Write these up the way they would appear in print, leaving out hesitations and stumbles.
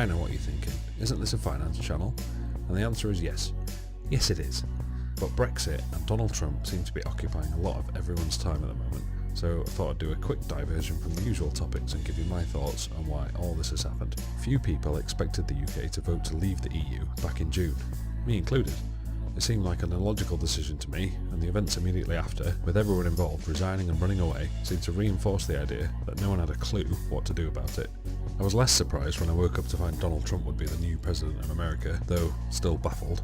I know what you're thinking. Isn't this a finance channel? And the answer is yes. Yes it is. But Brexit and Donald Trump seem to be occupying a lot of everyone's time at the moment, so I thought I'd do a quick diversion from the usual topics and give you my thoughts on why all this has happened. Few people expected the UK to vote to leave the EU back in June, me included. It seemed like an illogical decision to me, and the events immediately after, with everyone involved resigning and running away, seemed to reinforce the idea that no one had a clue what to do about it. I was less surprised when I woke up to find Donald Trump would be the new president of America, though still baffled.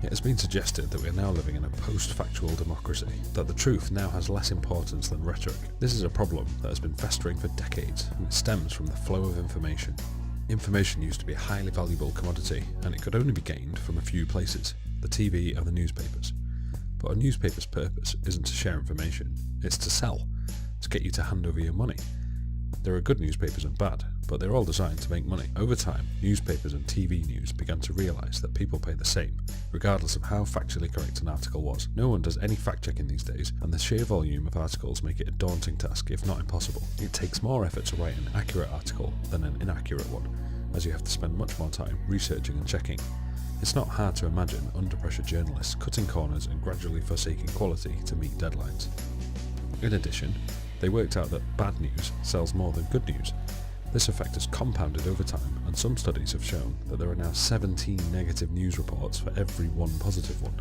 It has been suggested that we are now living in a post-factual democracy, that the truth now has less importance than rhetoric. This is a problem that has been festering for decades, and it stems from the flow of information. Information used to be a highly valuable commodity, and it could only be gained from a few places, the TV and the newspapers. But a newspaper's purpose isn't to share information, it's to sell, to get you to hand over your money. There are good newspapers and bad, but they're all designed to make money. Over time, newspapers and TV news began to realise that people pay the same, regardless of how factually correct an article was. No one does any fact-checking these days, and the sheer volume of articles make it a daunting task, if not impossible. It takes more effort to write an accurate article than an inaccurate one, as you have to spend much more time researching and checking. It's not hard to imagine under-pressure journalists cutting corners and gradually forsaking quality to meet deadlines. In addition, they worked out that bad news sells more than good news. This effect has compounded over time, and some studies have shown that there are now 17 negative news reports for every one positive one.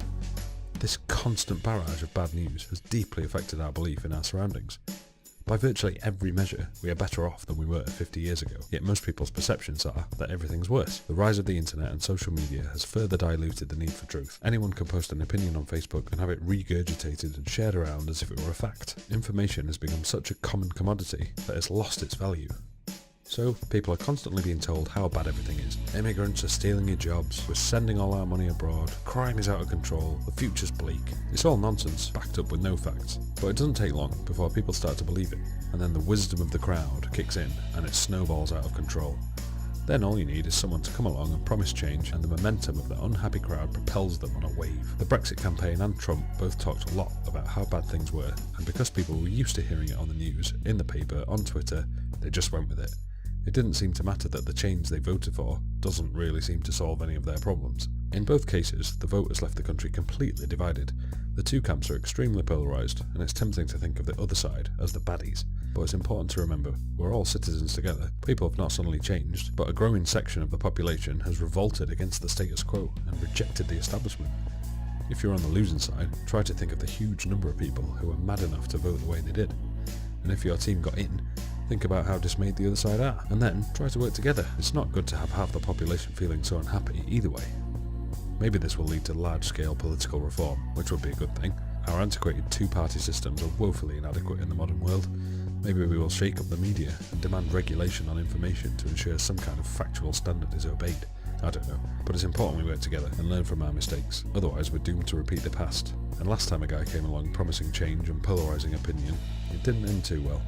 This constant barrage of bad news has deeply affected our belief in our surroundings. By virtually every measure, we are better off than we were 50 years ago, yet most people's perceptions are that everything's worse. The rise of the internet and social media has further diluted the need for truth. Anyone can post an opinion on Facebook and have it regurgitated and shared around as if it were a fact. Information has become such a common commodity that it's lost its value. So, people are constantly being told how bad everything is. Immigrants are stealing your jobs, we're sending all our money abroad, crime is out of control, the future's bleak. It's all nonsense, backed up with no facts. But it doesn't take long before people start to believe it, and then the wisdom of the crowd kicks in and it snowballs out of control. Then all you need is someone to come along and promise change, and the momentum of the unhappy crowd propels them on a wave. The Brexit campaign and Trump both talked a lot about how bad things were, and because people were used to hearing it on the news, in the paper, on Twitter, they just went with it. It didn't seem to matter that the change they voted for doesn't really seem to solve any of their problems. In both cases, the vote has left the country completely divided. The two camps are extremely polarised, and it's tempting to think of the other side as the baddies. But it's important to remember, we're all citizens together. People have not suddenly changed, but a growing section of the population has revolted against the status quo and rejected the establishment. If you're on the losing side, try to think of the huge number of people who were mad enough to vote the way they did. And if your team got in, think about how dismayed the other side are, and then try to work together. It's not good to have half the population feeling so unhappy either way. Maybe this will lead to large-scale political reform, which would be a good thing. Our antiquated two-party systems are woefully inadequate in the modern world. Maybe we will shake up the media and demand regulation on information to ensure some kind of factual standard is obeyed. I don't know, but it's important we work together and learn from our mistakes, otherwise we're doomed to repeat the past. And last time a guy came along promising change and polarising opinion, it didn't end too well.